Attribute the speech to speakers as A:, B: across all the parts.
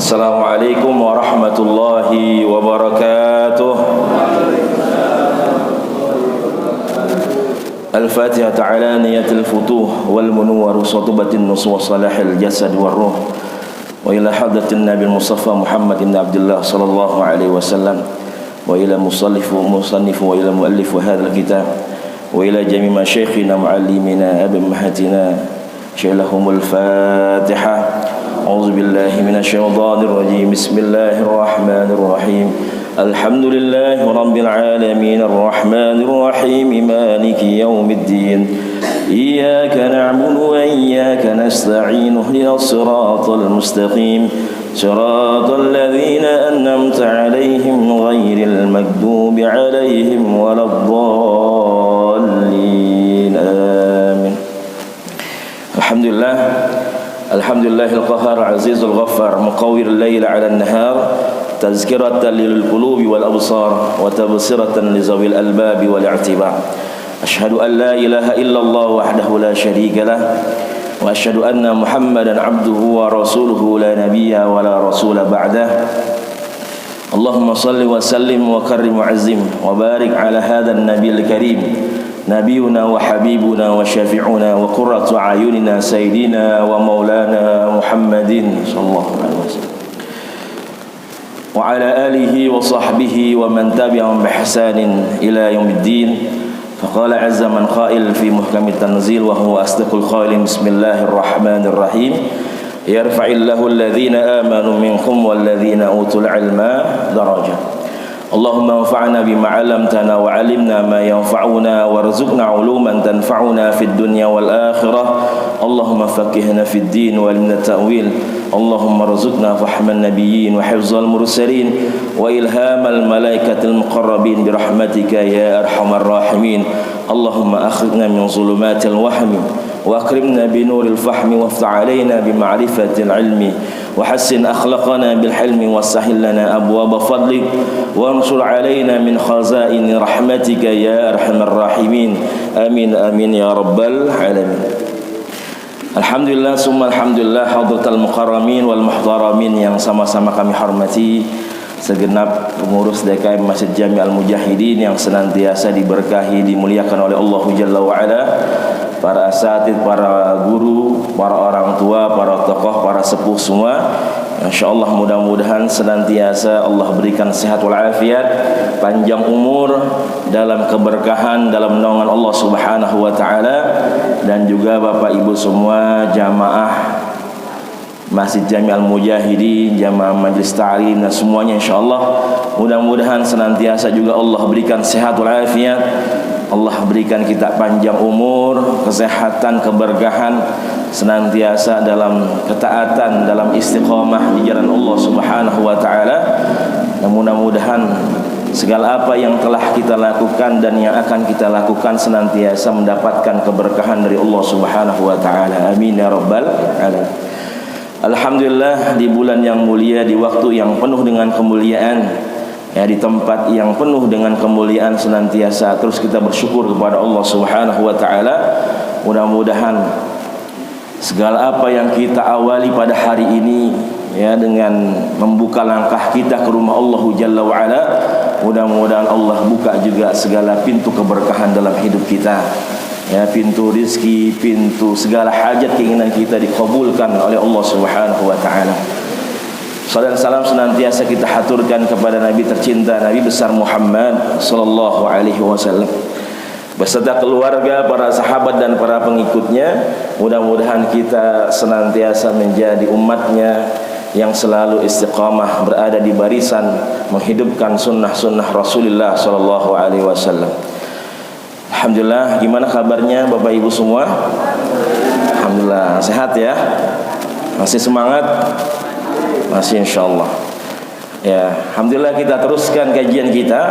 A: Assalamualaikum warahmatullahi wabarakatuh. Al-Fatihah ta'ala niyatul futuh wal munawwar satubatin nus wa salahil jasad war ruh wa ila hadratin nabi Mustafa Muhammad ibn Abdullah sallallahu alaihi wasallam wa ila musannif wa ila muallif hadzal kitab wa ila jami' masyayikhina muallimina abi mahatina syaikhul Fatihah. A'udzu billahi minasyaitonir rajim. Bismillahir rahmanir rahim. Alhamdulillahi rabbil alamin arrahmanir rahim maliki yaumiddin. Iyyaka na'budu wa iyyaka nasta'in. Ihdinas siratal mustaqim. Siratal ladzina an'amta 'alaihim ghairil maghdubi 'alaihim waladdallin. Amin. Alhamdulillah. Alhamdulillahil qahhar azizul ghaffar muqawwirul laila 'alan nahar tazkiratan lil qulubi wal absar wa tabsiratan li zawil albabi wal i'tibar. Asyhadu an la ilaha illallah wahdahu la syarika lah wa asyhadu anna Muhammadan 'abduhu wa rasuluhu la nabiyya wa la rasula ba'dah. Allahumma shalli wa sallim wa karrim wa azim wa barik ala hadzal nabiyil karim نبينا وحبيبنا وشافعنا وقرة أعيننا سيدنا ومولانا محمد صلى الله عليه وسلم وعلى آله وصحبه ومن تبعهم بإحسان إلى يوم الدين. فقال عز من قائل في محكم التنزيل وهو أصدق القائلين بسم الله الرحمن الرحيم يرفع الله الذين آمنوا منكم والذين أوتوا العلم درجات. Allahumma anfa'na bima 'allamtana wa 'allimna ma yanfa'una warzuqna 'uluman tanfa'una fid dunya wal akhirah. Allahumma faqihna fid din wa 'allimna ta'wil. Allahumma rzuqna fahman nabiyyin wa hifzal mursalin wa ilhamal malaikatil muqarrabin bi rahmatika ya arhamar rahimin. Allahumma akhrijna min zulumatil wahmi wa akrimna bi nuril fahmi waftah 'alaina bi ma'rifatil 'ilmi wa hassin akhlaqana bil hilmi wasahhil lana abwaaba fadlik wa ansur 'alaina min khazaini rahmatika ya arhamar rahimin. Amin amin ya rabbal alamin. Alhamdulillah summa alhamdulillah hadratal mukarramin wal muhtaramin yang sama-sama kami hormati segenap pengurus DKM Masjid Jami' Al-Mujahidin yang senantiasa diberkahi dimuliakan oleh Allah Jalla wa Ala, para asatid, para guru, para orang tua, para tokoh, para sepuh semua. InsyaAllah mudah-mudahan senantiasa Allah berikan sehat walafiat, panjang umur, dalam keberkahan, dalam naungan Allah Subhanahu wa ta'ala. Dan juga Bapak Ibu semua jamaah Masjid Jami' Al-Mujahidin, jamaah Majlis Ta'lim dan semuanya insyaallah mudah-mudahan senantiasa juga Allah berikan sehat walafiat, Allah berikan kita panjang umur, kesehatan, keberkahan, senantiasa dalam ketaatan, dalam istiqamah di jalan Allah Subhanahu wa taala. Dan mudah-mudahan segala apa yang telah kita lakukan dan yang akan kita lakukan senantiasa mendapatkan keberkahan dari Allah Subhanahu wa taala. Amin ya rabbal alamin. Alhamdulillah, di bulan yang mulia, di waktu yang penuh dengan kemuliaan, ya, di tempat yang penuh dengan kemuliaan, senantiasa terus kita bersyukur kepada Allah Subhanahu wa taala. Mudah-mudahan segala apa yang kita awali pada hari ini, ya, dengan membuka langkah kita ke rumah Allah Jalla wa Ala, mudah-mudahan Allah buka juga segala pintu keberkahan dalam hidup kita, ya, pintu rizki, pintu segala hajat keinginan kita dikabulkan oleh Allah Subhanahu wa taala. Salam salam senantiasa kita haturkan kepada Nabi tercinta, Nabi besar Muhammad sallallahu alaihi wasallam beserta keluarga, para sahabat dan para pengikutnya. Mudah-mudahan kita senantiasa menjadi umatnya yang selalu istiqamah berada di barisan menghidupkan sunnah-sunnah Rasulullah sallallahu alaihi wasallam. Alhamdulillah, gimana kabarnya Bapak Ibu semua? Alhamdulillah, sehat ya? Masih semangat? Masih insyaallah. Ya, alhamdulillah kita teruskan kajian kita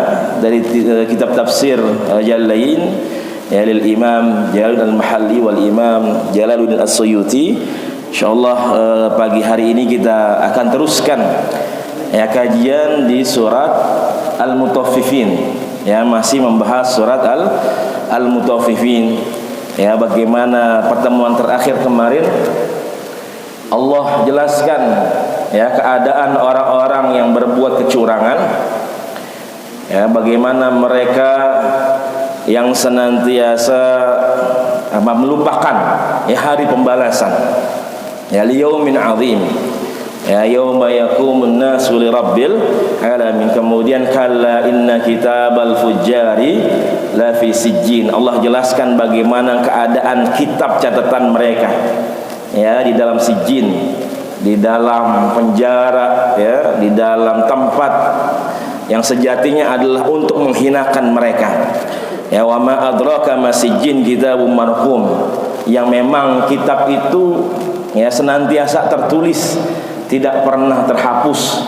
A: dari kitab tafsir Jalalain, ya, lil Imam Jalaluddin Al-Mahalli wal Imam Jalaluddin As-Suyuti. Insyaallah pagi hari ini kita akan teruskan, ya, kajian di surat Al-Mutaffifin. Ya, masih membahas surat Al-Mutaffifin. Ya, bagaimana pertemuan terakhir kemarin Allah jelaskan ya keadaan orang-orang yang berbuat kecurangan, ya bagaimana mereka yang senantiasa melupakan ya hari pembalasan, ya liyaumin azim, ya yauma yaqumun nasu lirabbil alamin. Kemudian kalla inna kitabal fujjari la fi sijjin. Allah jelaskan bagaimana keadaan kitab catatan mereka ya di dalam sijjin, di dalam penjara, ya di dalam tempat yang sejatinya adalah untuk menghinakan mereka. Ya wa ma adraka ma sijjin kitabun marqum, yang memang kitab itu ya senantiasa tertulis, tidak pernah terhapus.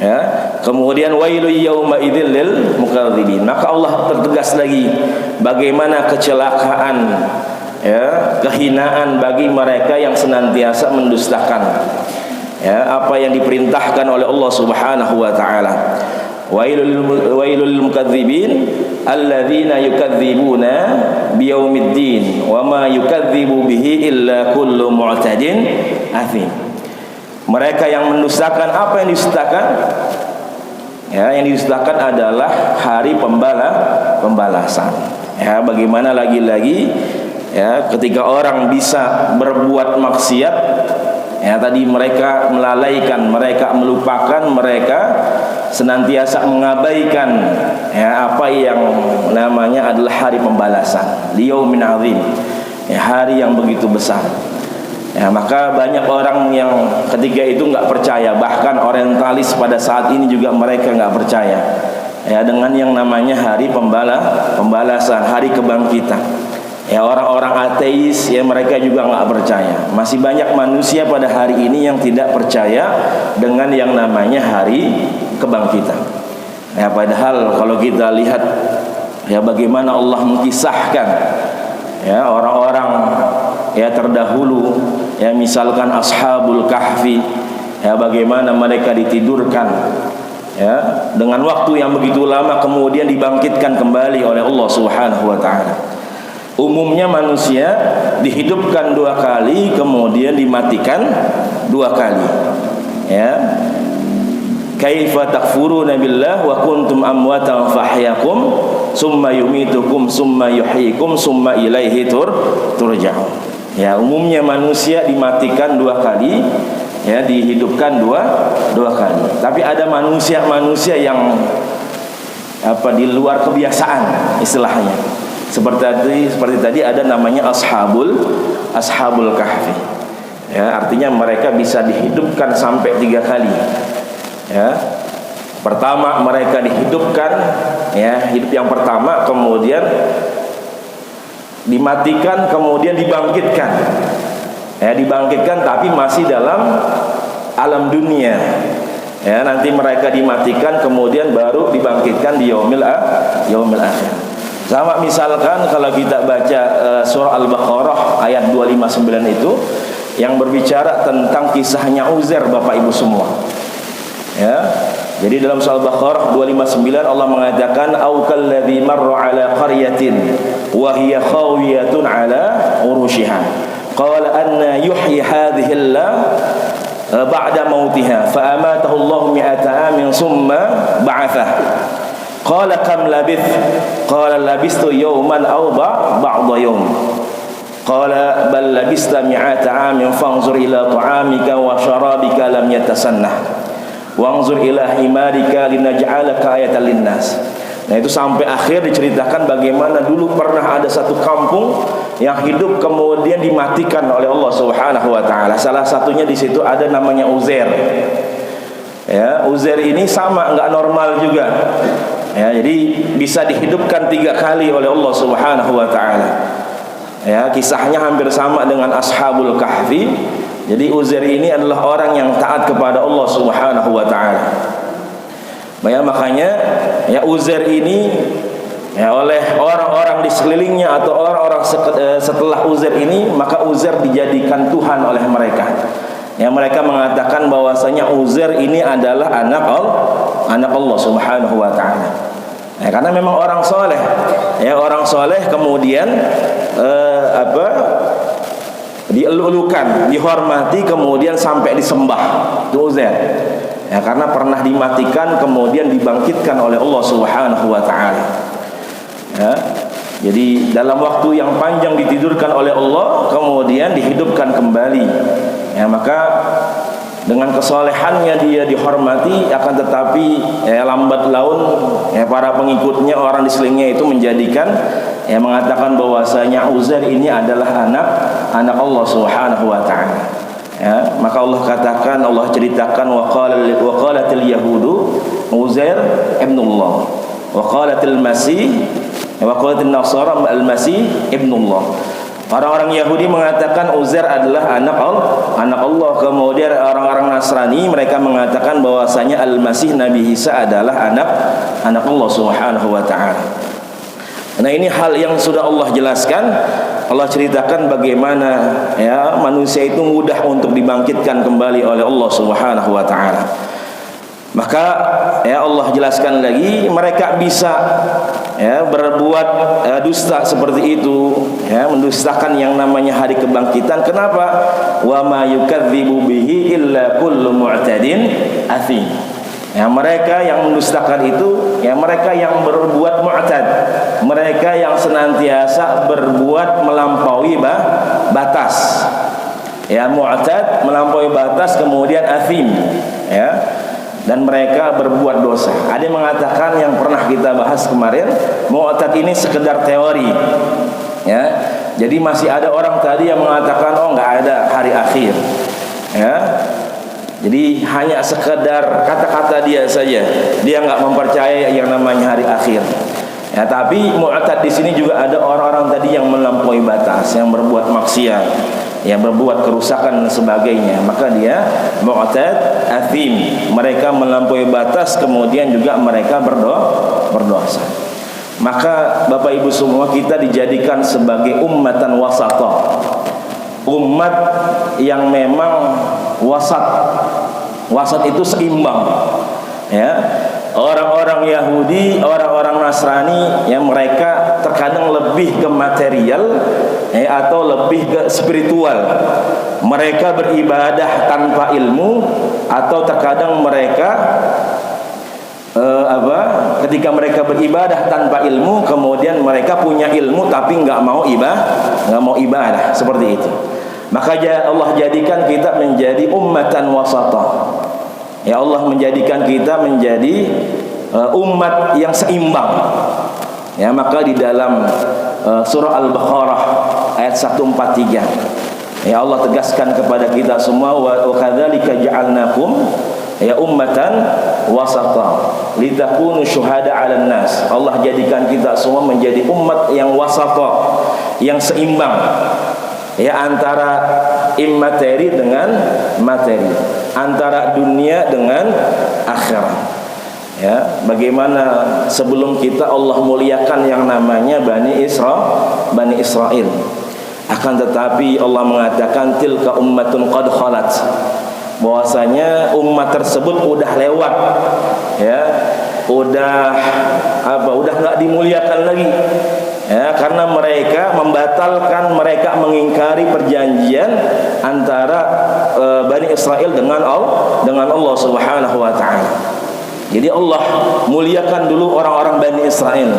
A: Ya, kemudian wailul yauma idzil lil mukadzibin. Maka Allah tertegas lagi bagaimana kecelakaan, ya kehinaan bagi mereka yang senantiasa mendustakan ya apa yang diperintahkan oleh Allah Subhanahu wa taala. Wailul mukadzibin alladzina yukadzibuna biyaumiddin wa ma yukadzibu bihi illa kullu mu'tadin athim. Mereka yang mendustakan, apa yang didustakan? Ya, yang didustakan adalah hari pembalasan. Ya, bagaimana lagi-lagi ya ketika orang bisa berbuat maksiat, ya tadi mereka melalaikan, mereka melupakan, mereka senantiasa mengabaikan ya apa yang namanya adalah hari pembalasan, liyaumin azim, ya hari yang begitu besar. Ya, maka banyak orang yang ketika itu nggak percaya, bahkan orientalis pada saat ini juga mereka nggak percaya ya dengan yang namanya hari pembalasan, hari kebangkitan. Ya orang-orang ateis ya mereka juga nggak percaya. Masih banyak manusia pada hari ini yang tidak percaya dengan yang namanya hari kebangkitan. Ya padahal kalau kita lihat ya bagaimana Allah mengkisahkan ya orang-orang ya terdahulu, ya misalkan ashabul kahfi, ya bagaimana mereka ditidurkan ya dengan waktu yang begitu lama, kemudian dibangkitkan kembali oleh Allah Subhanahu wa taala. Umumnya manusia dihidupkan 2 kali, kemudian dimatikan 2 kali. Ya. Kaifa takfuruna billah wa kuntum amwatan fahyakum summa yumitukum summa yuhyikum summa ilaihi turja'un. Ya, umumnya manusia dimatikan 2 kali, ya dihidupkan dua kali. Tapi ada manusia yang di luar kebiasaan istilahnya. Seperti tadi ada namanya ashabul kahfi. Ya, artinya mereka bisa dihidupkan sampai 3 kali. Ya. Pertama mereka dihidupkan, ya, hidup yang pertama, kemudian dimatikan, kemudian dibangkitkan. Ya, dibangkitkan tapi masih dalam alam dunia. Ya, nanti mereka dimatikan kemudian baru dibangkitkan di yaumil akhir. Sama misalkan kalau kita baca surah Al-Baqarah ayat 259 itu yang berbicara tentang kisahnya Uzair, Bapak Ibu semua. Ya. Jadi dalam surah Al-Baqarah 259 Allah mengatakan au kalladzi marra ala qaryatin wa hiya khawiyatun ala urushiha qala anna yuhyi hadhihi Allah ba'da mautiha fa amatahu Allah mi'ata amin summa ba'athah. Qala kam labith? Qala labistu yawman aw ba'da yawm. Qala bal labista mi'ata amin fanzur ila ta'amika wa syarabika lam yatasannah. Wanzur ila himarika linaj'alaka ayatan linnas. Nah itu sampai akhir diceritakan bagaimana dulu pernah ada satu kampung yang hidup kemudian dimatikan oleh Allah Subhanahu wa taala. Salah satunya di situ ada namanya Uzair. Ya, Uzair ini sama enggak normal juga. Ya, jadi bisa dihidupkan 3 kali oleh Allah Subhanahu wa taala. Ya, kisahnya hampir sama dengan ashabul kahfi. Jadi Uzair ini adalah orang yang taat kepada Allah Subhanahu wa taala. Ya, makanya ya Uzair ini ya oleh orang-orang di sekelilingnya atau orang-orang setelah Uzair ini, maka Uzair dijadikan Tuhan oleh mereka. Ya, mereka mengatakan bahwasanya Uzair ini adalah anak Allah Subhanahu wa taala. Ya, karena memang orang soleh. Ya, orang soleh kemudian dielulukan, dihormati, kemudian sampai disembah. Itu Uzair. Ya, karena pernah dimatikan kemudian dibangkitkan oleh Allah Subhanahu wa taala. Ya. Jadi dalam waktu yang panjang ditidurkan oleh Allah, kemudian dihidupkan kembali. Ya, maka dengan kesolehannya dia dihormati, akan tetapi lambat laun para pengikutnya, orang di sekelilingnya itu menjadikan mengatakan bahwasanya Uzair ini adalah anak Allah Subhanahu wa taala. Ya, maka Allah katakan, Allah ceritakan waqalatil yahudu Uzair ibnullah wa qalatil masih wa qalatil nasara al-masih ibnullah. Orang-orang Yahudi mengatakan Uzair adalah anak Allah. Kemudian orang-orang Nasrani mereka mengatakan bahwasanya Al-Masih Nabi Isa adalah anak Allah Subhanahu wa taala. Nah, ini hal yang sudah Allah jelaskan. Allah ceritakan bagaimana manusia itu mudah untuk dibangkitkan kembali oleh Allah Subhanahu wa taala. Maka Allah jelaskan lagi, mereka bisa berbuat dusta seperti itu, mendustakan yang namanya hari kebangkitan. Kenapa? Wa ma yukadzibu bihi illa kullu mu'tadin atsim. Mereka yang mendustakan itu, mereka yang berbuat mu'tad, mereka yang senantiasa berbuat melampaui batas. Mu'tad, melampaui batas, kemudian atsim, dan mereka berbuat dosa. Ada yang mengatakan, yang pernah kita bahas kemarin, mu'tad ini sekedar teori. Jadi masih ada orang tadi yang mengatakan nggak ada hari akhir. Jadi hanya sekedar kata-kata dia saja. Dia nggak mempercayai yang namanya hari akhir. Tapi mu'tad di sini juga ada orang-orang tadi yang melampaui batas, yang berbuat maksiat, yang berbuat kerusakan dan sebagainya. Maka dia mu'tad atsim. Mereka melampaui batas, kemudian juga mereka berdosa. Maka Bapak Ibu semua, kita dijadikan sebagai ummatan wasatah. Umat yang memang wasat. Wasat itu seimbang. Orang-orang Yahudi, orang-orang Nasrani yang mereka terkadang lebih ke material atau lebih ke spiritual. Mereka beribadah tanpa ilmu, atau terkadang mereka ketika mereka beribadah tanpa ilmu, kemudian mereka punya ilmu tapi nggak mau ibadah seperti itu. Maka Allah jadikan kita menjadi ummatan wasatah. Allah menjadikan kita menjadi umat yang seimbang. Maka di dalam surah Al-Baqarah ayat 143, Allah tegaskan kepada kita semua, wa kadzalika ja'alnakum ummatan wasatah litakunu syuhada 'alan nas. Allah jadikan kita semua menjadi umat yang wasatah, yang seimbang, antara immateri dengan materi, antara dunia dengan akhirat. Bagaimana sebelum kita Allah muliakan yang namanya Bani Israel. Akan tetapi Allah mengatakan tilka ummatun qad khalat, bahwasanya umat tersebut udah lewat, udah nggak dimuliakan lagi. Karena mereka membatalkan, mereka mengingkari perjanjian antara Bani Israel dengan Allah Subhanahu wa taala. Jadi Allah muliakan dulu orang-orang Bani Israel,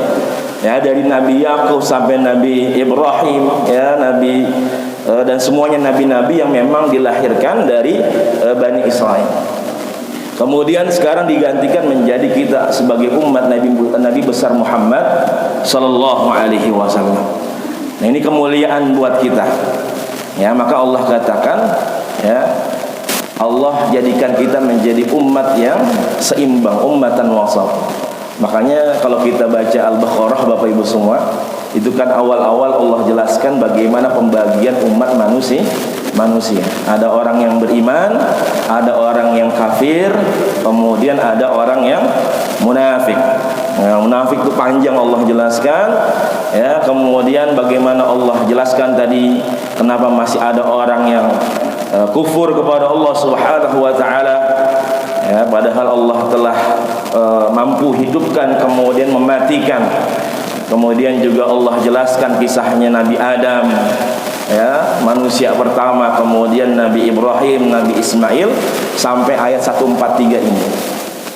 A: dari Nabi Yakub sampai Nabi Ibrahim, Nabi dan semuanya nabi-nabi yang memang dilahirkan dari Bani Israel. Kemudian sekarang digantikan menjadi kita sebagai umat Nabi besar Muhammad sallallahu alaihi wasallam. Nah, ini kemuliaan buat kita. Maka Allah katakan, Allah jadikan kita menjadi umat yang seimbang, ummatan wasat. Makanya kalau kita baca Al-Baqarah, Bapak Ibu semua, itu kan awal-awal Allah jelaskan bagaimana pembagian umat manusia. Ada orang yang beriman, ada orang yang kafir, kemudian ada orang yang munafik. Munafik itu panjang Allah jelaskan. Kemudian bagaimana Allah jelaskan tadi kenapa masih ada orang yang kufur kepada Allah Subhanahu wa taala. Padahal Allah telah mampu hidupkan kemudian mematikan. Kemudian juga Allah jelaskan kisahnya Nabi Adam, ya, manusia pertama, kemudian Nabi Ibrahim, Nabi Ismail, sampai ayat 143 ini.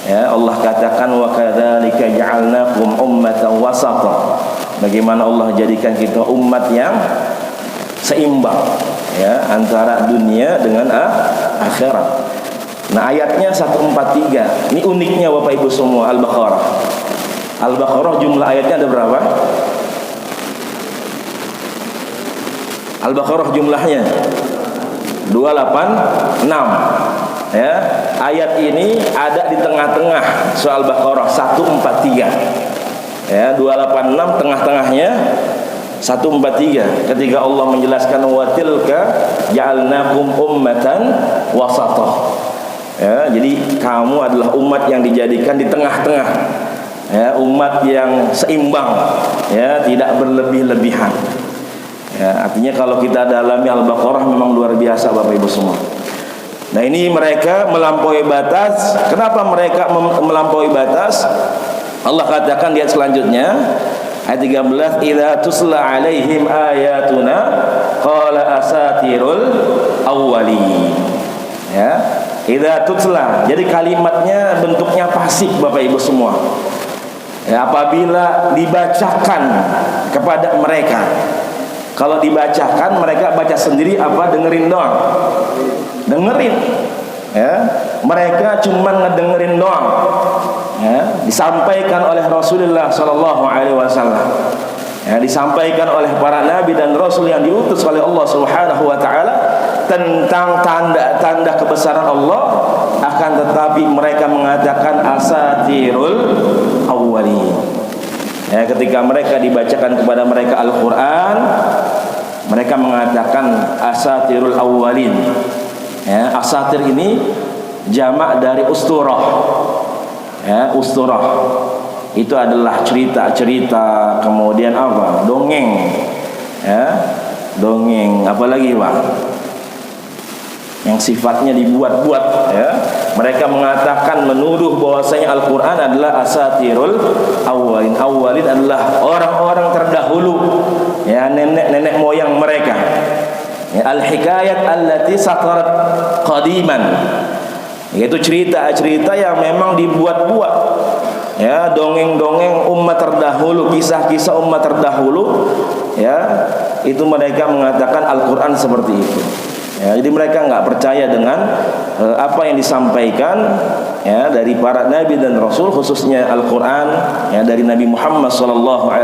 A: Ya, Allah katakan wa kadzalika ja'alnakum ummatan wasata. Bagaimana Allah jadikan kita umat yang seimbang, ya, antara dunia dengan akhirat. Nah, ayatnya 143. Ini uniknya Bapak Ibu semua, Al-Baqarah. Al-Baqarah jumlah ayatnya ada berapa? Al-Baqarah jumlahnya 286. Ya, ayat ini ada di tengah-tengah soal Baqarah 143. Ya, 286 tengah-tengahnya 143 ketika Allah menjelaskan wa tilka ja'alnakum ummatan wasatah. Ya, jadi kamu adalah umat yang dijadikan di tengah-tengah. Ya, umat yang seimbang, ya, tidak berlebih-lebihan. Ya, artinya kalau kita dalami Al-Baqarah memang luar biasa Bapak Ibu semua. Nah, ini mereka melampaui batas. Kenapa mereka melampaui batas? Allah katakan di ayat selanjutnya, ayat 13, idza tusla alaihim ayatuna qala asatirul awwalin. Ya, idza tutla. Jadi kalimatnya bentuknya pasif Bapak Ibu semua. Ya, apabila dibacakan kepada mereka. Kalau dibacakan mereka baca sendiri apa dengerin doang? Dengerin. Ya, mereka cuma ngedengerin doang. Ya, disampaikan oleh Rasulullah sallallahu alaihi wasallam. Ya, disampaikan oleh para nabi dan rasul yang diutus oleh Allah Subhanahu wa taala tentang tanda-tanda kebesaran Allah, akan tetapi mereka mengatakan asatirul awwalin. Ya, ketika mereka dibacakan kepada mereka Al-Qur'an, mereka mengatakan asatirul awwalin. Ya, asatir ini jamak dari usturah. Ya, usturah itu adalah cerita-cerita, kemudian apa? Dongeng. Ya, dongeng. Apalagi Pak? Yang sifatnya dibuat-buat, ya. Mereka mengatakan menuduh bahwasanya Al-Qur'an adalah asatirul awwalin. Awwalin adalah orang-orang terdahulu, ya, nenek-nenek moyang mereka. Ya, al-hikayat allati satarat qadiman. Yaitu cerita-cerita yang memang dibuat-buat. Ya, dongeng-dongeng umat terdahulu, kisah-kisah umat terdahulu, ya. Itu mereka mengatakan Al-Qur'an seperti itu. Ya, jadi mereka nggak percaya dengan apa yang disampaikan, ya, dari para nabi dan rasul, khususnya Al-Qur'an, ya, dari Nabi Muhammad SAW,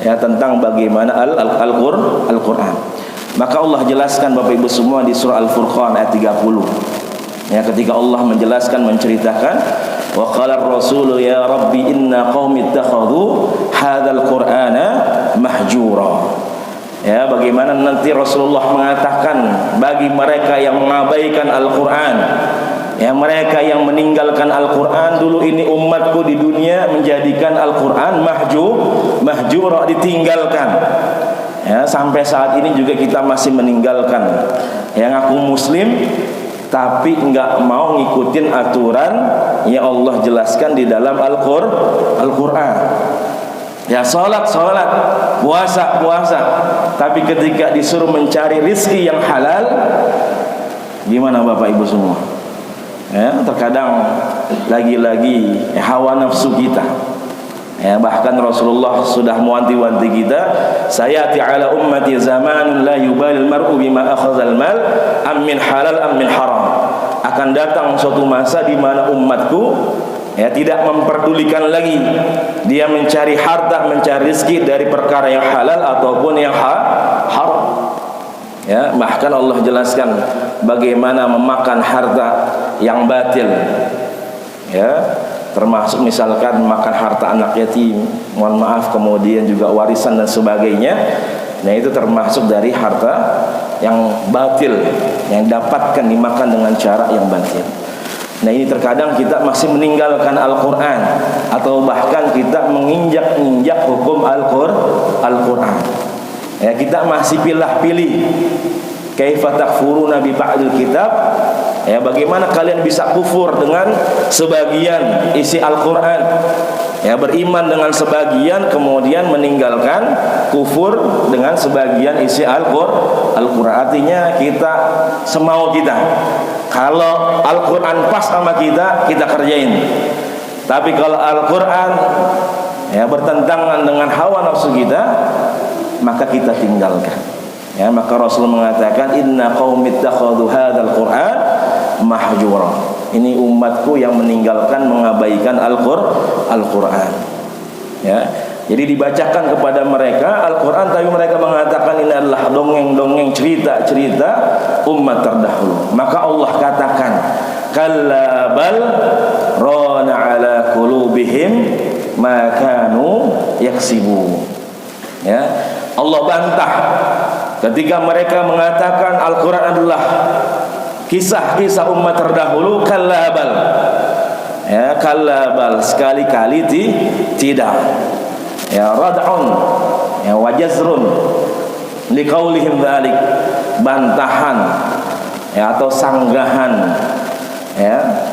A: ya, tentang bagaimana Al-Qur'an. Maka Allah jelaskan Bapak Ibu semua di surah Al-Furqan ayat 30. Ya, ketika Allah menjelaskan, menceritakan, wa qala ar-rasulu ya rabbi inna qaumi ittakhadhu hadzal qur'ana mahjura. Ya, bagaimana nanti Rasulullah mengatakan bagi mereka yang mengabaikan Al-Qur'an, ya, mereka yang meninggalkan Al-Qur'an, dulu ini umatku di dunia menjadikan Al-Qur'an mahjura, ditinggalkan. Ya, sampai saat ini juga kita masih meninggalkan. Yang aku muslim tapi enggak mau ngikutin aturan yang Allah jelaskan di dalam Al-Qur'an. Ya, sholat, puasa, tapi ketika disuruh mencari rizki yang halal, gimana Bapak Ibu semua? Ya, terkadang lagi-lagi hawa nafsu kita. Ya, bahkan Rasulullah sudah mewanti-wanti kita, sayati ala ummati zamanun la yubalil mar'u bima akhazal mal am min halal am min haram. Akan datang suatu masa di mana umatku, ya, tidak memperdulikan lagi dia mencari harta, mencari rezeki dari perkara yang halal ataupun yang haram. Ya, bahkan Allah jelaskan bagaimana memakan harta yang batil. Ya, termasuk misalkan makan harta anak yatim, mohon maaf, kemudian juga warisan dan sebagainya. Nah, itu termasuk dari harta yang batil yang dapatkan dimakan dengan cara yang batil. Nah, ini terkadang kita masih meninggalkan Al-Qur'an atau bahkan kita menginjak-injak hukum Al-Qur'an. Ya, kita masih pilih-pilih. Kaifa takfuruna bi ba'dil kitab? Ya, bagaimana kalian bisa kufur dengan sebagian isi Al-Qur'an? Ya, beriman dengan sebagian kemudian meninggalkan kufur dengan sebagian isi Al-Qur'an. Artinya kita semau kita. Kalau Al-Qur'an pas sama kita kerjain. Tapi kalau Al-Qur'an ya bertentangan dengan hawa nafsu kita, maka kita tinggalkan. Ya, maka Rasul mengatakan inna qaumi ittakhadhu hadzal Qur'an mahjura. Ini umatku yang meninggalkan, mengabaikan Al-Qur'an. Ya. Jadi dibacakan kepada mereka Al-Qur'an, tapi mereka mengatakan ini adalah dongeng-dongeng, cerita-cerita umat terdahulu. Maka Allah katakan, kalla bal rana ala qulubihim ma kanu yaksibun. Ya. Allah bantah ketika mereka mengatakan Al-Qur'an adalah kisah-kisah umat terdahulu. Kallabal, ya, kallabal, sekali-kali tidak. Ya, rad'un, ya, wajazrun liqaulihim dzalik, bantahan, ya, atau sanggahan, ya,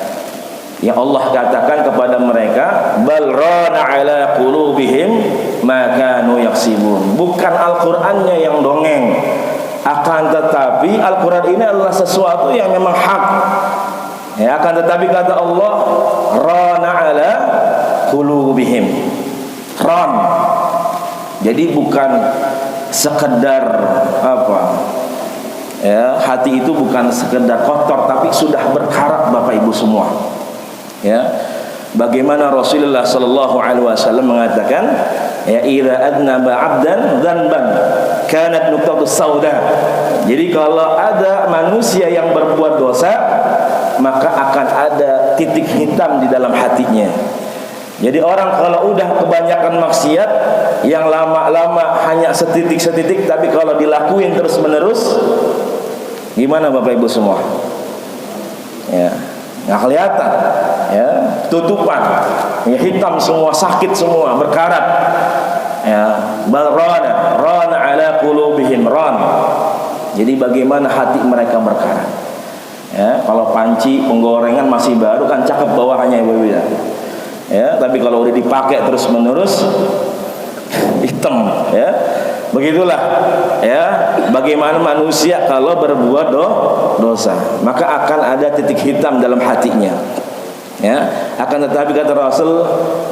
A: yang Allah katakan kepada mereka, bal rana ala qulubihim ma kanu yaksibun. Bukan Al-Qur'annya yang dongeng, akan tetapi Al-Quran ini adalah sesuatu yang memang hak. Ya, akan tetapi kata Allah, rana ala qulubihim. Ran. Jadi bukan sekedar apa? Ya, hati itu bukan sekedar kotor, tapi sudah berkarat, Bapak Ibu semua. Ya. Bagaimana Rasulullah sallallahu alaihi wasallam mengatakan, ya, idza adnaba 'abdan dzanban kanat nuqtatus sauda. Jadi kalau ada manusia yang berbuat dosa, maka akan ada titik hitam di dalam hatinya. Jadi orang kalau udah kebanyakan maksiat, yang lama-lama hanya setitik-setitik, tapi kalau dilakuin terus-menerus, gimana Bapak Ibu semua? Ya, nggak kelihatan, ya, tutupan, ya, hitam semua, sakit semua, berkarat. Ya, rana ala qulubihim ran. Jadi bagaimana hati mereka berkarat. Ya, kalau panci penggorengan masih baru kan cakep bawahannya, Ibu ya. Ya, tapi kalau udah dipakai terus-menerus hitam, ya. Begitulah, ya, bagaimana manusia kalau berbuat dosa, maka akan ada titik hitam dalam hatinya. Ya, akan tetapi kata Rasul,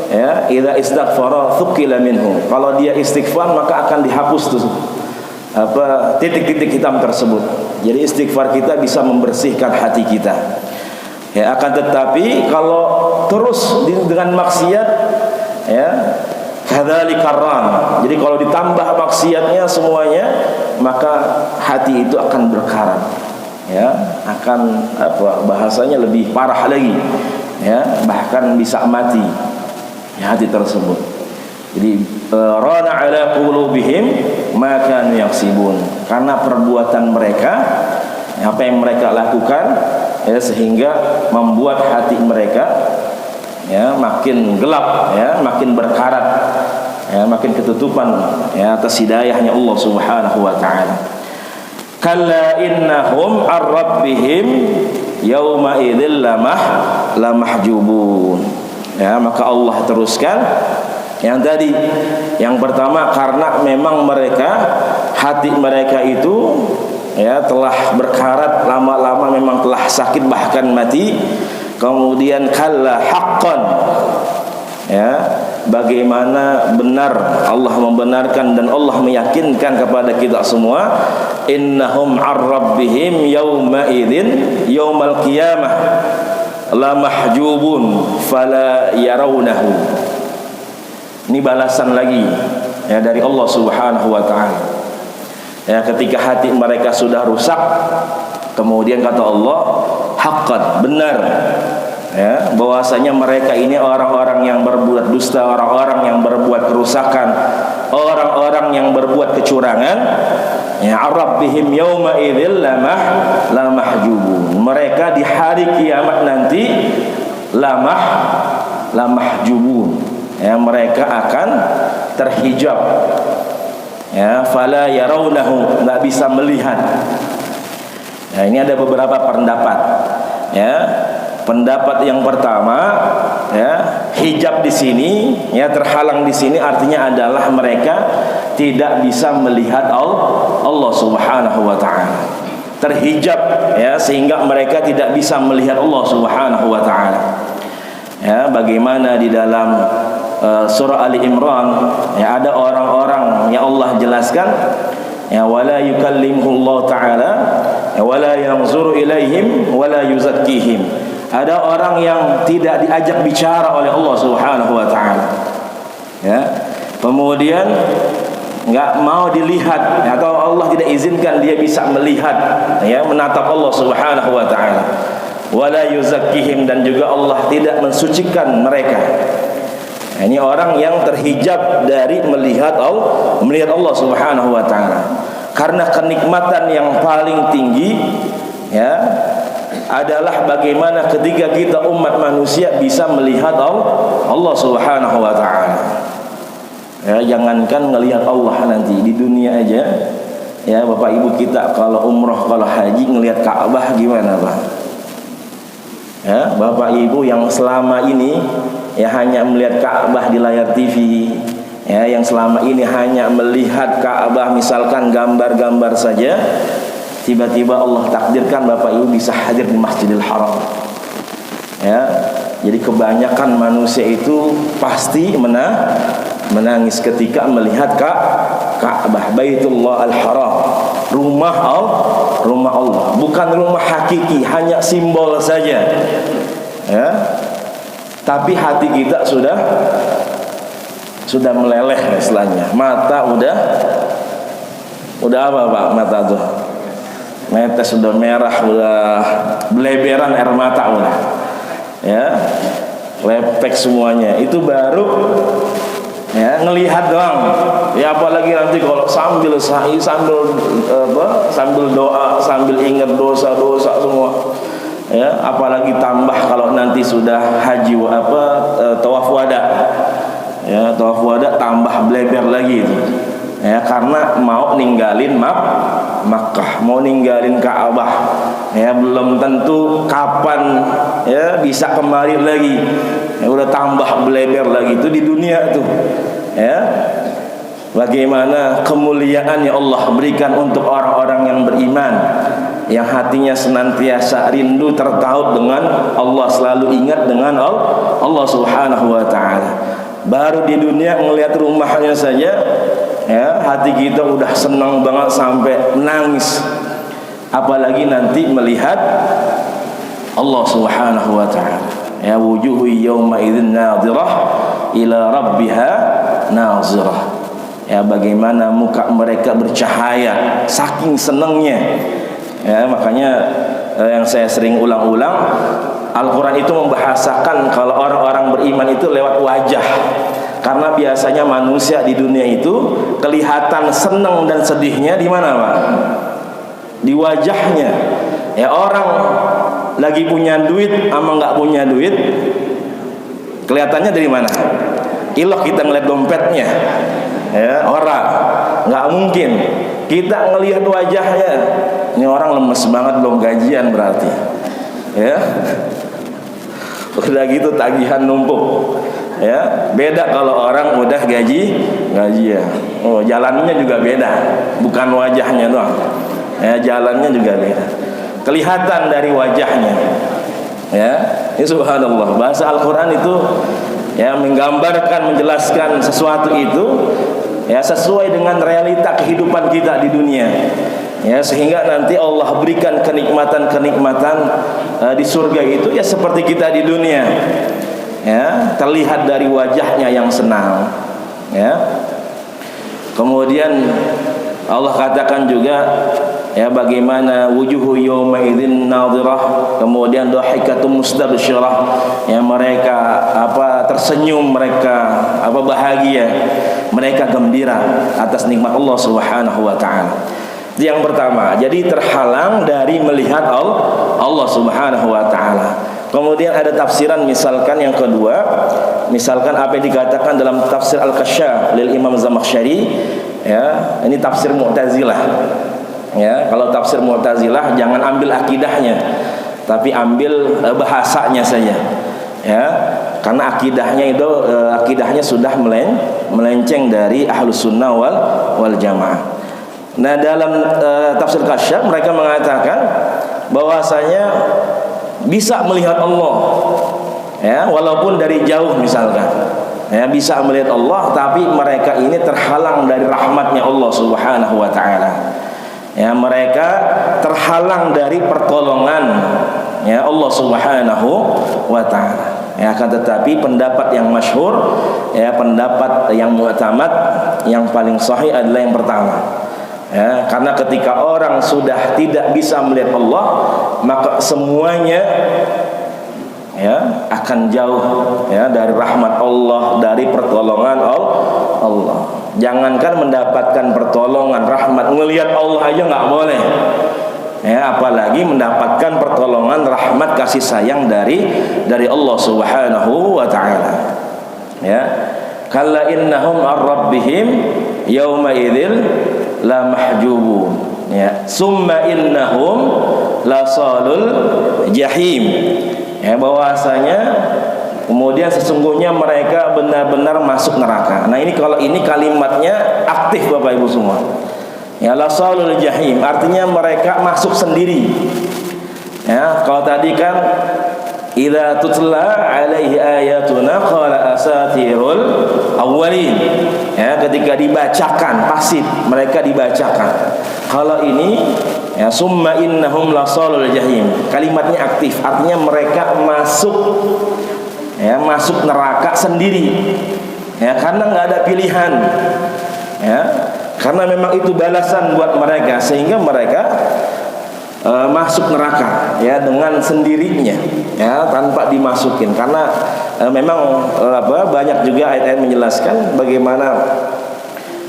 A: ya, idza istaghfara thuqila minhu. Kalau dia istighfar maka akan dihapus tuh apa titik-titik hitam tersebut. Jadi istighfar kita bisa membersihkan hati kita. Ya, akan tetapi kalau terus dengan maksiat, ya, kadzalika ran. Jadi kalau ditambah maksiatnya semuanya, maka hati itu akan berkarat. Ya, akan apa bahasanya lebih parah lagi. Ya, bahkan bisa mati, ya, hati tersebut. Jadi rana ala qulubihim ma kanu yaksibun, karena perbuatan mereka, apa yang mereka lakukan, ya, sehingga membuat hati mereka, ya, makin gelap, ya, makin berkarat, ya, makin ketutupan, ya, atas hidayahnya Allah Subhanahu wa taala. Kalla innahum ar-rabbihim yauma idzil lamahjubun. Ya, maka Allah teruskan yang tadi. Yang pertama, karena memang mereka, hati mereka itu, ya, telah berkarat, lama-lama memang telah sakit bahkan mati. Kemudian kalla haqqan, ya, bagaimana benar Allah membenarkan dan Allah meyakinkan kepada kita semua, innahum ar-rabbihim yauma idzin yaumal qiyamah la mahjubun fala yarawnahu. Ini balasan lagi, ya, dari Allah Subhanahu wa taala. Ya, ketika hati mereka sudah rusak, kemudian kata Allah, haqqan, benar, ya, bahwasanya mereka ini orang-orang yang berbuat dusta, orang-orang yang berbuat kerusakan, orang-orang yang berbuat kecurangan. Ya, rabbihim yauma idzil lamahjubun. Mereka di hari kiamat nanti lamahjubun. Ya, mereka akan terhijab. Ya, fala yarawnahu, enggak bisa melihat. Nah, ini ada beberapa pendapat. Ya, pendapat yang pertama, ya, hijab di sini, ya terhalang di sini artinya adalah mereka tidak bisa melihat Allah Subhanahu wa taala. Terhijab ya sehingga mereka tidak bisa melihat Allah Subhanahu wa taala. Ya, bagaimana di dalam surah Ali Imran ya ada orang-orang yang Allah jelaskan ya wala yukallimuhullahu taala ya wala yanzuru ilaihim wala yuzakkihim. Ada orang yang tidak diajak bicara oleh Allah Subhanahu wa taala. Ya. Kemudian enggak mau dilihat atau Allah tidak izinkan dia bisa melihat ya menatap Allah Subhanahu wa taala. Wala yuzakkihim, dan juga Allah tidak mensucikan mereka. Ini orang yang terhijab dari melihat Allah Subhanahu wa taala. Karena kenikmatan yang paling tinggi ya adalah bagaimana ketika kita umat manusia bisa melihat Allah Subhanahu wa taala. Ya, jangankan ngelihat Allah nanti di dunia aja. Ya, Bapak Ibu kita kalau umroh, kalau haji ngelihat Ka'bah gimana, Pak? Ya, Bapak Ibu yang selama ini ya hanya melihat Ka'bah di layar TV, ya yang selama ini hanya melihat Ka'bah misalkan gambar-gambar saja, tiba-tiba Allah takdirkan Bapak Ibu bisa hadir di Masjidil Haram. Ya, jadi kebanyakan manusia itu pasti menangis ketika melihat Ka'bah, Baitullah Al-Haram, rumah Allah, bukan rumah hakiki, hanya simbol saja. Ya. Tapi hati kita sudah meleleh istilahnya. Mata udah apa, Pak? Mata tuh. Mata sudah merah, udah beleberan air mata udah. Ya. Lepek semuanya. Itu baru ya ngelihat doang. Ya apalagi nanti kalau sambil sa'i, sambil doa, sambil ingat dosa-dosa semua. Ya, apalagi tambah kalau nanti sudah haji tawaf wada. Ya, tawaf wada tambah bleber lagi itu. Ya, karena mau ninggalin Makkah, mau ninggalin Ka'bah. Ya, belum tentu kapan ya bisa kembali lagi. Ya, udah tambah bleber lagi itu di dunia tuh. Ya. Bagaimana kemuliaan yang Allah berikan untuk orang-orang yang beriman, yang hatinya senantiasa rindu tertaut dengan Allah, selalu ingat dengan Allah Subhanahu wa taala. Baru di dunia melihat rumahnya saja ya hati kita udah senang banget sampai menangis. Apalagi nanti melihat Allah Subhanahu wa taala. Ya wujuhu yawma idzin nadhirah ila rabbiha nazirah. Ya bagaimana muka mereka bercahaya saking senangnya. Ya makanya yang saya sering ulang-ulang, Al-Quran itu membahasakan kalau orang-orang beriman itu lewat wajah. Karena biasanya manusia di dunia itu kelihatan senang dan sedihnya di mana, Pak? Di wajahnya. Ya orang lagi punya duit sama nggak punya duit, kelihatannya dari mana? Ilok kita ngeliat dompetnya. Ya, orang nggak mungkin kita ngelihat wajahnya. Ini orang lemes banget, belum gajian berarti. Ya, udah gitu tagihan numpuk. Ya, beda kalau orang udah gajian. Oh, jalannya juga beda, bukan wajahnya doang. Ya, jalannya juga beda. Kelihatan dari wajahnya. Ya, ini subhanallah. Bahasa Al-Quran itu ya menggambarkan, menjelaskan sesuatu itu ya sesuai dengan realita kehidupan kita di dunia. Ya sehingga nanti Allah berikan kenikmatan-kenikmatan di surga itu ya seperti kita di dunia. Ya, terlihat dari wajahnya yang senang. Ya. Kemudian Allah katakan juga ya bagaimana wujuhu yawma idzin nadhirah, kemudian dhahikatum mustabsyirah, ya mereka tersenyum, mereka bahagia, mereka gembira atas nikmat Allah Subhanahu wa taala. Itu yang pertama. Jadi terhalang dari melihat Allah Subhanahu wa taala. Kemudian ada tafsiran misalkan yang kedua, misalkan apa yang dikatakan dalam tafsir Al-Kasyaf lil Imam Zamakhsyari, ya, ini tafsir Mu'tazilah. Ya, kalau tafsir Mu'tazilah jangan ambil akidahnya, tapi ambil bahasanya saja. Ya. karena akidahnya sudah melenceng dari Ahlus Sunnah wal Jamaah. Nah, dalam tafsir Kasyaf mereka mengatakan bahwasanya bisa melihat Allah, ya, walaupun dari jauh misalkan, ya, bisa melihat Allah, tapi mereka ini terhalang dari rahmatnya Allah Subhanahu wa taala. Ya, mereka terhalang dari pertolongan, ya, Allah Subhanahu wa taala. Ya, akan tetapi pendapat yang masyhur, ya, pendapat yang mu'tamad, yang paling sahih adalah yang pertama. Ya, karena ketika orang sudah tidak bisa melihat Allah, maka semuanya, ya, akan jauh, ya, dari rahmat Allah, dari pertolongan Allah. Jangankan mendapatkan pertolongan, rahmat, ngelihat Allah aja nggak boleh, ya, apalagi mendapatkan pertolongan, rahmat, kasih sayang dari Allah Subhanahu wa taala. Ya, kalla innahum ar-rabbihim yauma idzil la mahjubun, ya, summa innahum la salul jahim, ya, bahwasanya kemudian sesungguhnya mereka benar-benar masuk neraka. Nah, kalau ini kalimatnya aktif Bapak Ibu semua. Ya, la salul jahim artinya mereka masuk sendiri. Ya, kalau tadi kan idza tutla alaihi ayatuna qala asatirul awwalin. Ya, ketika dibacakan pasif, mereka dibacakan. Kalau ini, ya, summa innahum lasalul jahim, kalimatnya aktif, artinya mereka masuk, ya, masuk neraka sendiri. Ya, karena nggak ada pilihan. Ya, karena memang itu balasan buat mereka, sehingga mereka masuk neraka, ya, dengan sendirinya, ya, tanpa dimasukin. Karena memang banyak juga ayat-ayat menjelaskan bagaimana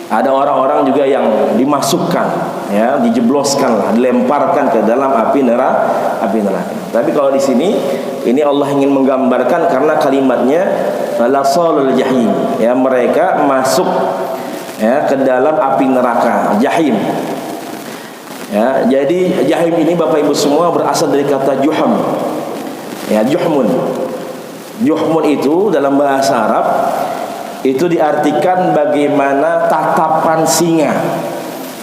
A: ada orang-orang juga yang dimasukkan, ya, dijebloskan lah, dilemparkan ke dalam api neraka. Tapi kalau di sini ini Allah ingin menggambarkan karena kalimatnya lasalul jahim, ya, mereka masuk, ya, ke dalam api neraka jahim. Ya, jadi jahim ini Bapak Ibu semua berasal dari kata juham. Ya, juhmun. Juhmun itu dalam bahasa Arab itu diartikan bagaimana tatapan singa.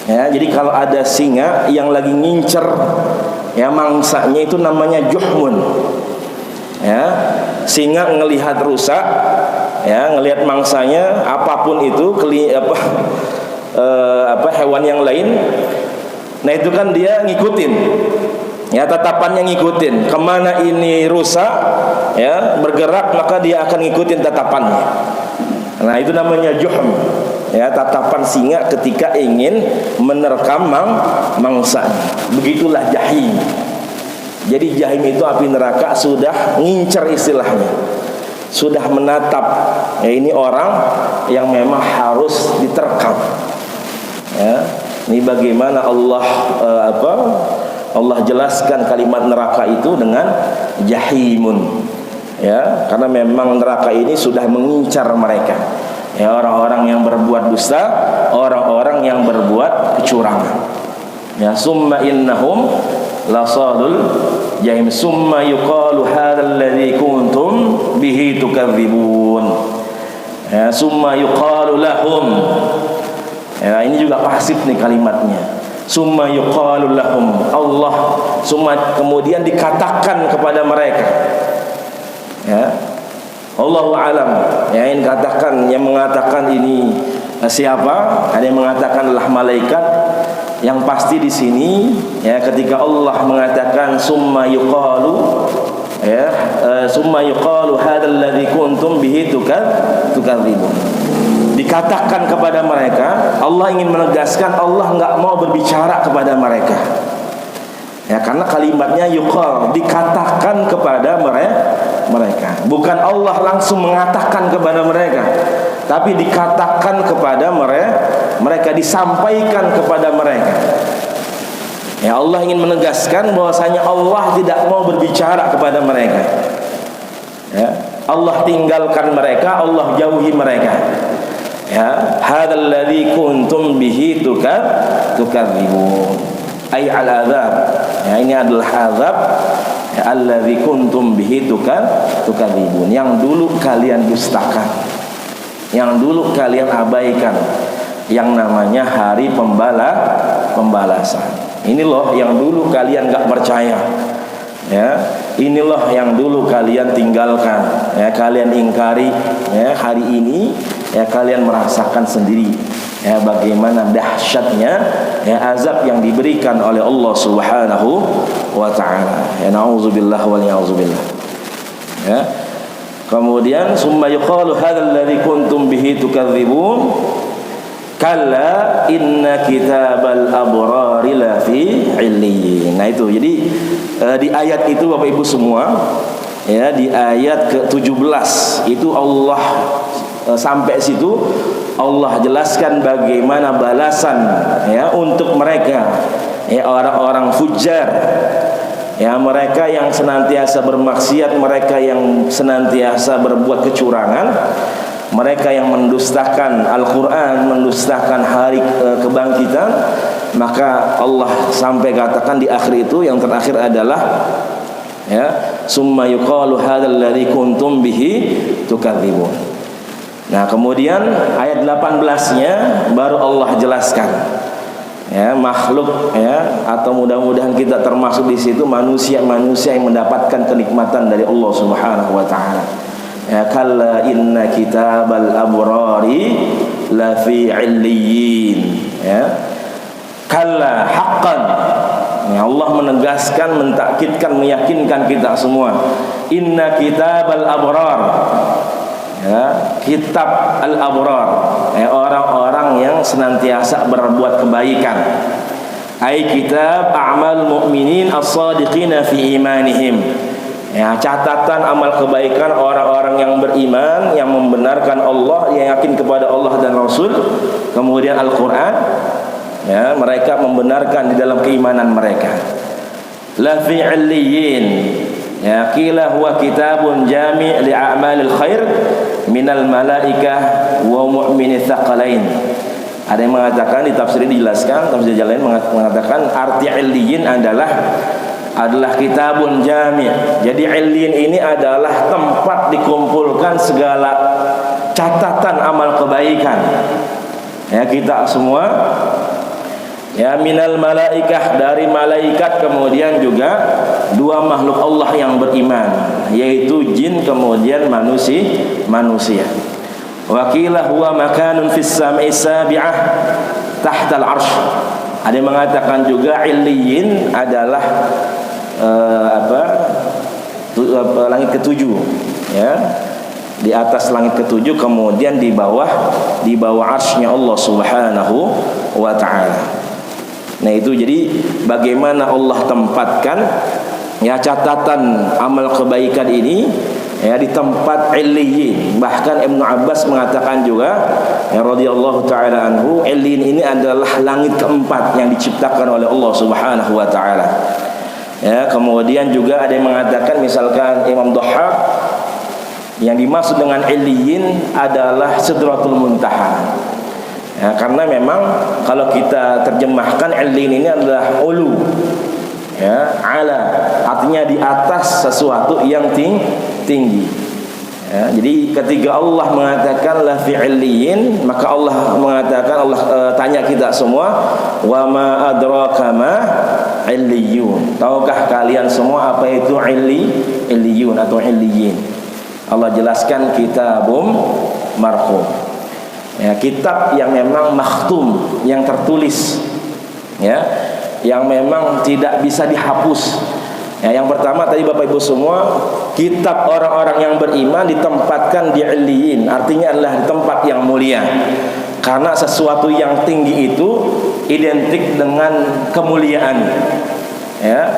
A: Ya, jadi kalau ada singa yang lagi ngincer, ya, mangsanya, itu namanya juhmun. Ya, singa ngelihat rusa, ya, ngelihat mangsanya, apapun itu, hewan yang lain. Nah, itu kan dia ngikutin, ya, tatapannya ngikutin kemana ini rusa, ya, bergerak, maka dia akan ngikutin tatapannya. Nah, itu namanya juhm, ya, tatapan singa ketika ingin menerkam mangsanya. Begitulah jahim. Jadi jahim itu api neraka sudah ngincer istilahnya, sudah menatap, ya, ini orang yang memang harus diterkam. Ya, ini bagaimana Allah Allah jelaskan kalimat neraka itu dengan jahimun, ya, karena memang neraka ini sudah mengincar mereka, ya, orang-orang yang berbuat dusta, orang-orang yang berbuat kecurangan. Ya, summa innahum lasalul jahim summa yuqalu hadzal ladzi kuntum bihi tukadzibun. Ya, summa yuqalu lahum. Ya, ini juga pasif nih kalimatnya. Summa yuqalu lahum, Allah summa kemudian dikatakan kepada mereka. Ya, Allahu alam. Ya, ini katakan, yang mengatakan ini siapa? Ada yang mengatakan adalah malaikat. Yang pasti di sini, ya, ketika Allah mengatakan summa yuqalu, ya, summa yuqalu hadzal ladzi kuntum bihi tukadzibun. Dikatakan kepada mereka, Allah ingin menegaskan Allah nggak mau berbicara kepada mereka. Ya, karena kalimatnya yuqal, dikatakan kepada mereka. Bukan Allah langsung mengatakan kepada mereka, tapi dikatakan kepada mereka, disampaikan kepada mereka. Ya, Allah ingin menegaskan bahwasanya Allah tidak mau berbicara kepada mereka. Ya, Allah tinggalkan mereka, Allah jauhi mereka. Ya, hadzal ladzi kuntum bihi tukadzibun, ay al-adzab. Ya, ini adalah azab, Alladzi kuntum bihi tukadzibun, yang dulu kalian dustakan, yang dulu kalian abaikan, yang namanya hari pembalasan. Ini loh yang dulu kalian gak percaya, ya. Ini loh yang dulu kalian tinggalkan, ya, kalian ingkari, ya. Hari ini, ya, kalian merasakan sendiri, ya, bagaimana dahsyatnya, ya, azab yang diberikan oleh Allah Subhanahu wa ta'ala. Ya, na'udzubillah wal ya'udzubillah. Ya. Kemudian summa yuqalu hadzal ladzi kuntum bihi tukadzibun kalla inna kitabal abrari lafi illiyin. Nah itu, jadi di ayat itu Bapak Ibu semua, ya, di ayat ke-17 itu Allah sampai situ Allah jelaskan bagaimana balasan, ya, untuk mereka, ya, orang-orang fujar, ya, mereka yang senantiasa bermaksiat, mereka yang senantiasa berbuat kecurangan, mereka yang mendustakan Al-Quran, mendustakan hari kebangkitan. Maka Allah sampai katakan di akhir itu, yang terakhir adalah, ya, summa yuqalu hadzal ladzi kuntum bihi tukadzibun. Nah kemudian ayat 18-nya baru Allah jelaskan, ya, makhluk, ya, atau mudah-mudahan kita termasuk di situ manusia-manusia yang mendapatkan kenikmatan dari Allah Subhanahu wa ta'ala. Ya, kalla inna kitabal abrari lafi illiyin. Ya, kalla haqqan. Ya, Allah menegaskan, mentakkidkan, meyakinkan kita semua. Inna kitabal abrar. Ya, kitab al-abrar, ya, orang-orang yang senantiasa berbuat kebaikan. Ai kitab a'mal mu'minin as-sadiqina fi imanihim. Ya, catatan amal kebaikan orang-orang yang beriman, yang membenarkan Allah, yang yakin kepada Allah dan Rasul, kemudian Al-Quran, ya, mereka membenarkan di dalam keimanan mereka. La fi 'illiyin, ya, qila huwa kitabun jami' li a'malil khair minal malaikah wa mu'minits tsaqalain. Ada yang mengatakan, di tafsir dijelaskan, tafsir lain mengatakan arti 'illiyin adalah kitabun jami'. Jadi illiyin ini adalah tempat dikumpulkan segala catatan amal kebaikan, ya, kita semua, ya, minal malaikah, dari malaikat, kemudian juga dua makhluk Allah yang beriman, yaitu jin kemudian manusia. Wa qila huwa makanun fis samai sabi'ah tahta al-'arsy. Ada yang mengatakan juga illiyin adalah langit ketujuh, ya, di atas langit ketujuh, kemudian di bawah arsy-Nya Allah Subhanahu wa ta'ala. Nah itu, jadi bagaimana Allah tempatkan, ya, catatan amal kebaikan ini, ya, di tempat illiyin. Bahkan Ibnu Abbas mengatakan juga, ya, radhiyallahu ta'ala anhu, illiyin ini adalah langit keempat yang diciptakan oleh Allah Subhanahu wa ta'ala. Ya, kemudian juga ada yang mengatakan, misalkan Imam Dhahhak, yang dimaksud dengan illiyin adalah Sidratul Muntaha. Ya, karena memang kalau kita terjemahkan illiyin ini adalah ulu, ya, ala, artinya di atas sesuatu yang tinggi. Ya, jadi ketika Allah mengatakan la fi illiyin, maka Allah mengatakan, Allah tanya kita semua, wa ma adraka ma illiyun. Tahukah kalian semua apa itu illiyun atau illiyin? Allah jelaskan kitabum marhum. Ya, kitab yang memang makhtum, yang tertulis, ya, yang memang tidak bisa dihapus. Ya, yang pertama tadi Bapak Ibu semua, kitab orang-orang yang beriman ditempatkan di illiyin, artinya adalah di tempat yang mulia. Karena sesuatu yang tinggi itu identik dengan kemuliaan. Ya,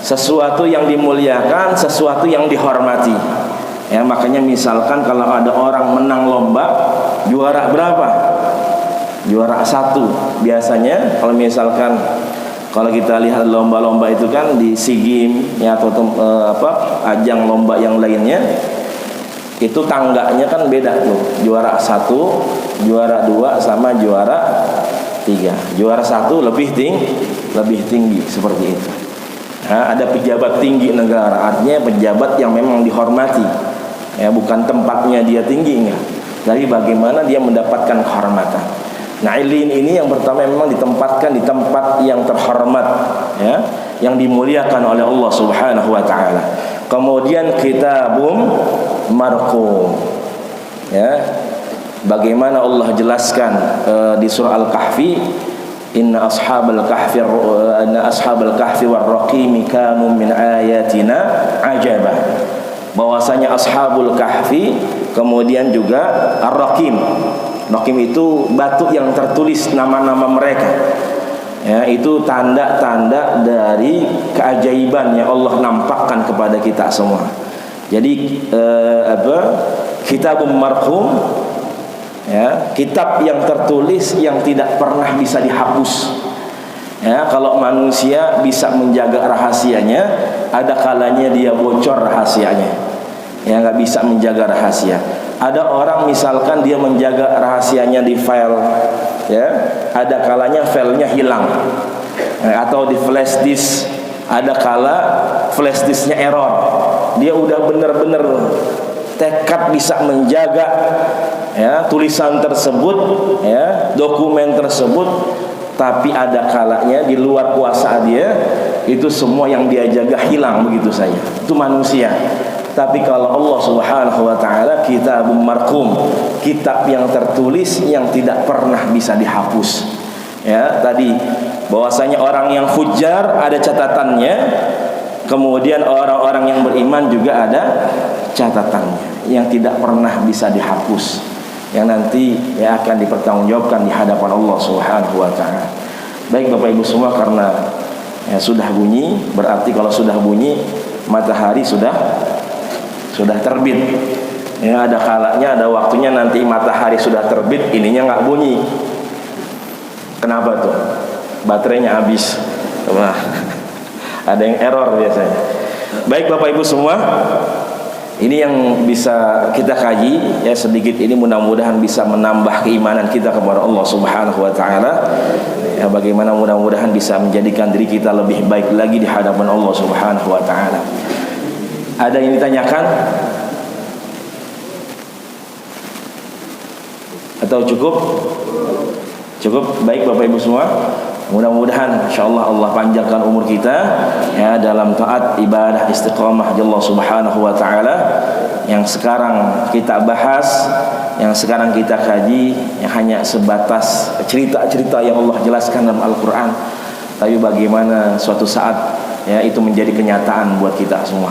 A: sesuatu yang dimuliakan, sesuatu yang dihormati. Ya, makanya misalkan kalau ada orang menang lomba, juara berapa? Juara 1. Biasanya kalau misalkan, kalau kita lihat lomba-lomba itu kan di SEA Games, ya, atau ajang lomba yang lainnya, itu tangganya kan beda tuh. Juara 1, juara 2 sama juara 3. Juara 1 lebih tinggi seperti itu. Ada pejabat tinggi negara, artinya pejabat yang memang dihormati, ya, bukan tempatnya dia tinggi, enggak, tapi bagaimana dia mendapatkan kehormatan. Nah, Illin ini yang pertama memang ditempatkan di tempat yang terhormat, ya, yang dimuliakan oleh Allah Subhanahu wa taala. Kemudian kitabum marqum, ya, bagaimana Allah jelaskan di surah Al-Kahfi, inna ashabal kahfi war-raqimi kanu min ayatina ajaba. Bahwasanya ashabul kahfi, kemudian juga ar-raqim. Raqim itu batu yang tertulis nama-nama mereka. Ya, itu tanda-tanda dari keajaiban yang Allah nampakkan kepada kita semua. Jadi kitabum marqum, ya, kitab yang tertulis yang tidak pernah bisa dihapus. Ya, kalau manusia bisa menjaga rahasianya, ada kalanya dia bocor rahasianya. Ya, nggak bisa menjaga rahasia. Ada orang misalkan dia menjaga rahasianya di file, ya, ada kalanya filenya hilang, atau di flash disk, ada kala flash disknya error. Dia udah bener-bener tekad bisa menjaga, ya, tulisan tersebut, ya, dokumen tersebut, tapi ada kalanya di luar kuasa dia, itu semua yang dia jaga hilang begitu saja. Itu manusia. Tapi kalau Allah Subhanahu wa taala, kitabum marqum, kitab yang tertulis yang tidak pernah bisa dihapus. Ya, tadi bahwasanya orang yang fujar ada catatannya, kemudian orang-orang yang beriman juga ada catatannya yang tidak pernah bisa dihapus, yang nanti ya akan dipertanggungjawabkan di hadapan Allah Subhanahu wa taala. Baik Bapak Ibu semua, karena ya sudah bunyi, berarti kalau sudah bunyi matahari sudah terbit. Ya, ada kalanya, ada waktunya nanti matahari sudah terbit, ininya nggak bunyi. Kenapa tuh? Baterainya habis. Wah, ada yang error biasanya. Baik Bapak Ibu semua, ini yang bisa kita kaji, ya, sedikit ini mudah-mudahan bisa menambah keimanan kita kepada Allah Subhanahu wa taala. Ya, bagaimana mudah-mudahan bisa menjadikan diri kita lebih baik lagi di hadapan Allah Subhanahu wa taala. Ada yang ditanyakan? Atau cukup? Cukup. Baik Bapak Ibu semua, mudah-mudahan insyaallah Allah panjangkan umur kita, ya, dalam taat ibadah istiqamah di Allah Subhanahu wa taala. Yang sekarang kita bahas, yang sekarang kita kaji, yang hanya sebatas cerita-cerita yang Allah jelaskan dalam Al-Qur'an. Tapi bagaimana suatu saat, ya, itu menjadi kenyataan buat kita semua.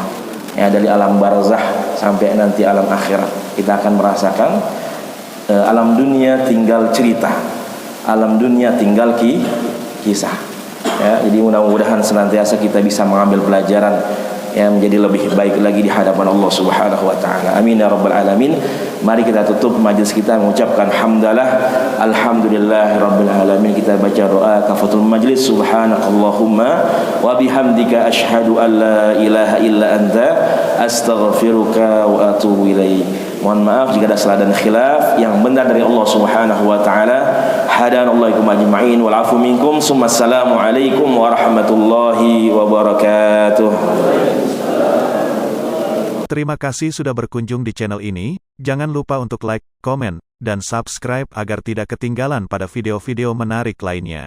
A: Ya, dari alam barzah sampai nanti alam akhirat, kita akan merasakan alam dunia tinggal cerita, alam dunia tinggal kisah. Ya, jadi mudah-mudahan senantiasa kita bisa mengambil pelajaran yang menjadi lebih baik lagi di hadapan Allah Subhanahu wa taala. Amin ya rabbal alamin. Mari kita tutup majelis kita mengucapkan hamdalah, alhamdulillahirabbil alamin. Kita baca doa kafatul majlis. Subhanakallahumma wa bihamdika asyhadu an la ilaha illa anta astaghfiruka wa atubu ilaik. Mohon maaf jika ada salah dan khilaf. Yang benar dari Allah Subhanahu wa taala. Hadanallahu ajma'in wal afu minkum. Assalamu alaikum warahmatullahi wabarakatuh.
B: Terima kasih sudah berkunjung di channel ini. Jangan lupa untuk like, komen, dan subscribe agar tidak ketinggalan pada video-video menarik lainnya.